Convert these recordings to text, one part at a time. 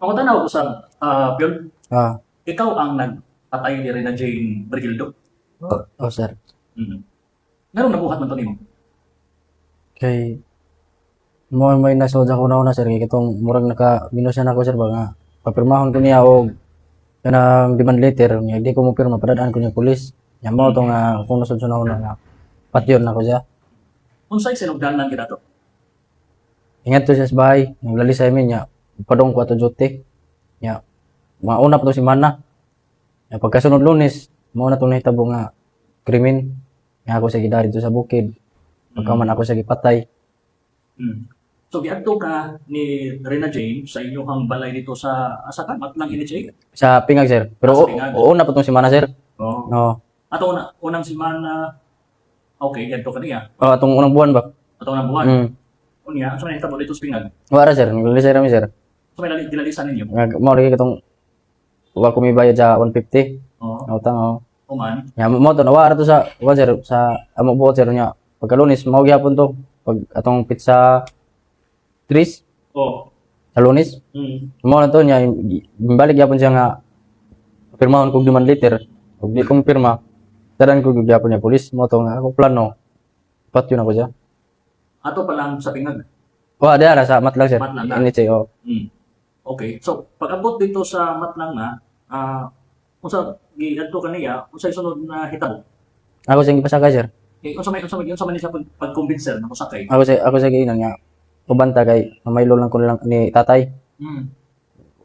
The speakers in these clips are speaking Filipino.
Pangutanaw ko sa Pion, Ah, ikaw ang nagpatay ni Rina Jane Brigildo. sir. Mm. Meron nabuhat man to nimo. Kay mo may nasod ako na sir kay katong murag naka minusan ako sir ba nga papirmahon ko niya og kanang demand letter nya di ko mo pirma padadaan ko niya pulis. Nya mo to nga kung nasod sa una nga patyon ako siya. Unsay sinugdanan kita to? Ingat to siya sa bahay, naglali sa amin nya padong ko ato duty. Nya mauna pa to si Mana. Nya pagkasunod Lunes, mao na to nahitabo nga krimen. Nga ako sa gidari dito sa bukid. Pagkaman ako sa gipatay. Mm. So giadto ka ni Rina Jane sa inyong balay dito sa asa ka matlang NHA. Sa Pingag sir. Pero Sa Pingag. una pa tong si Mana sir. Oh. No. Ato unang semana okay, giadto ka niya. Atong unang buwan ba? Ato unang buwan. Mm. Unya, so may nahitabo dito sa Pingag. Wala sir, naglali sa rami sir. So may dilalisan ninyo. Mao rin katong wa ko may bayad sa 150. Oh, Utang oh. uman. Nya mo to nawara to sa sir sa amo buot sir nya. Pagka-Lunes mao gyapon to. Pag atong pizza Tris Oh. sa Lunes. Mo na to nya balik gyapon siya nga pirmahon kog demand letter. Ug di kong pirma. Tadan ko gyapon niya pulis mo to nga ako plano. Patyon ako siya. Ato pa lang sa Pingag. Wa diara sa Matlag sir. Matlag na. NHA oh. Mm. Okay. So, pag-abot dito sa Matlang na, unsa giadto kaniya, unsay sunod na hitabo? Ako sa gipasakay sir. Unsa man ni sa pag-convincer na mosakay? Ako sa giinan nga ubanta kay mamaylo lang ko lang ni tatay Mm.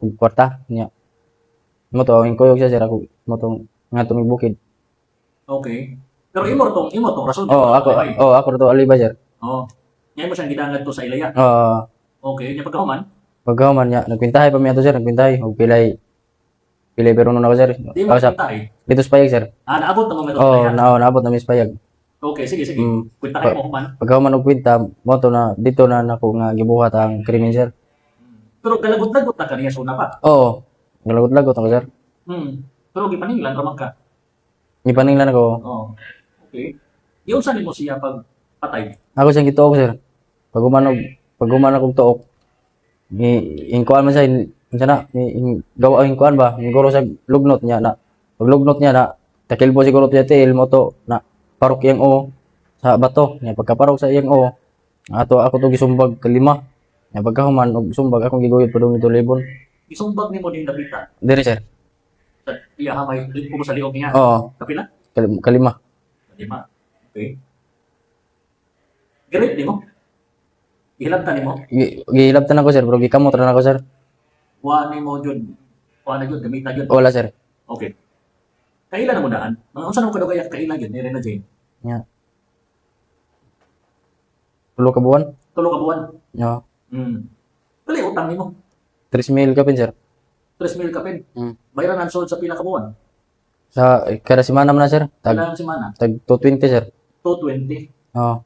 ug kwarta niya. Mo to ang kuyog siya sir ako mo tong nga tumig bukid. Okay. Pero imo tong rason. Ako to alibay sir. Oh. Ngayon mo siyang gidangad to sa Ilaya. Okay, nya pagkahuman, Pagkahuman niya nagpintahay pa mi ato sir nagpintahay ug pilay pero nun ako sir. di mo Ako sa kwintahay. dito sa payag sir. Naabot na mo meto Ilaya. Naabot na mi sa payag. Okay, sige. Kwintahay Pa- mo human. Pagkahuman og kwinta mo to na dito na nako nga gibuhat ang krimen sir. Pero galagot-lagot na kaniya suna pa. Galagot-lagot ako sir. Pero gipaninglan ra man ka. Gipaninglan ako. Oh. Okay. Yung saan mo siya pag patay? Ako siyang gituok sir. Pag og tuok, ingkuan man siya, unsa na, gawa ang ingkuan ba, siguro sa lugnot niya na, pag lugnot niya na, takilbo siguro siya tiil mo to, na parok iyang o, sa bato, niya pagkaparok sa iyang o, ako to gisumbag kalima, niya pagkahuman, og sumbag akong giguyod pa doon ito libon. Isumbag nimo din dapita. Diri sir. Sa iya hamay ubo sa liog niya. Oo, Kapila? kalima. Lima. Okay. Galit nimo. Ihilabtan nimo. Gihilabtan ako sir, pero gikamot ra na ako sir. Wa nimo jud. Wa na jud gamita jud. Wala sir. Okay. Kaila na mo daan. Unsa na mo kadugay kaila jud ni Rena Jane? Nya. Tulo ka buwan? Tulo ka buwan. Nya. Pali utang nimo. 3,000 ka pin sir. 3,000 ka pin. Mm. Bayaran ang sold sa pila ka buwan. Sa kada semana man na sir. Ilang semana? Tag 220 sir. 220. Oo.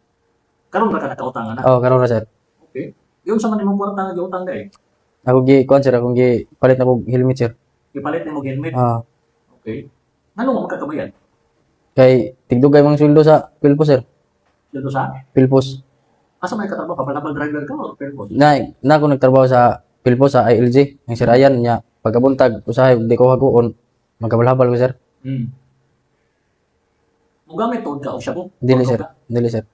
Karon ra ka nakautangan na. Karon na sir. Okay. Yung sa man imong kwarta nga giutang dai. Ako kuan sir, akong palit na kog helmet sir. Ipalit nimo helmet. Okay. Ngano mo makakabayan? Kay tigdugay mang sweldo sa Pilpos sir. Dito sa Pilpos. asa may katrabaho kapalabal driver ka o pero Na ako nagtrabaho sa Pilpos sa ILG, ang sir Ayan niya pagkabuntag usahay di ko haguon. Magkabalhabal ko sir. Mugamit tuod ka o siya po? Dili sir. Dili sir.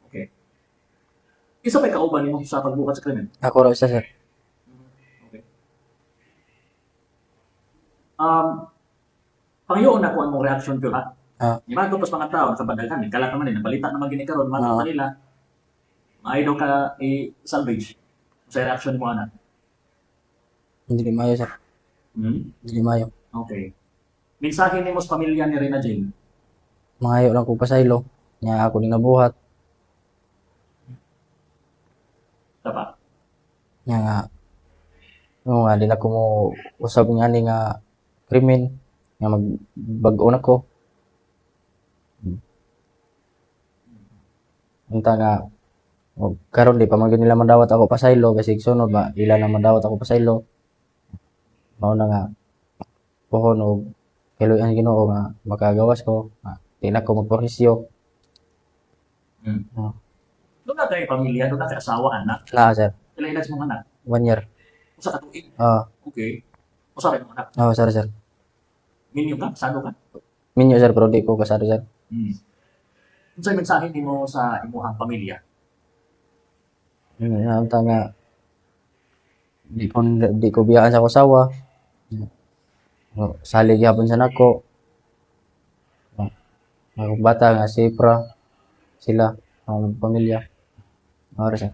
Okay. Isa pa kauban nimo sa pagbukat sa krimen? Ako ra isa sir. Okay. Pangyoon ako ang mong reaction ko ha. Di ba tapos mga tao nakabadalhan, kalat naman balita naman gini karon, mga nila. Maayo ka i-salvage. Sa reaction mo ana. Hindi mayo sir. Hindi mayo. Okay. Mensahe nimo sa pamilya ni Rena Jane. Mangayo lang ko pasaylo. Nya ako din nabuhat. Tapa. Nya nga nga di na ko mo usab nga ni nga krimen nga magbag-o na ko. Unta nga karon di pa man gyud nila madawat ako pasaylo kasi sunod ba ila na madawat ako pasaylo. Mao na nga pohon og kailoy ang Ginoo nga makagawas ko. Di na ko magprohisyo. Doon na kayo pamilya, doon na kayo asawa, anak. Na sir, Ilang edad sa mga anak? 1 year. Usa ka tuig. Ah, Okay. Usa rin mo anak. sorry sir. Minyo ka, sado ka. Minyo sir, pero di ko kasado sir. Unsay mensahe nimo sa imong pamilya? Ang nga, di ko biyaan sa kusawa. Salig yapon sa nako. Akong bata nga si Pra, sila, ang pamilya. Mara siya.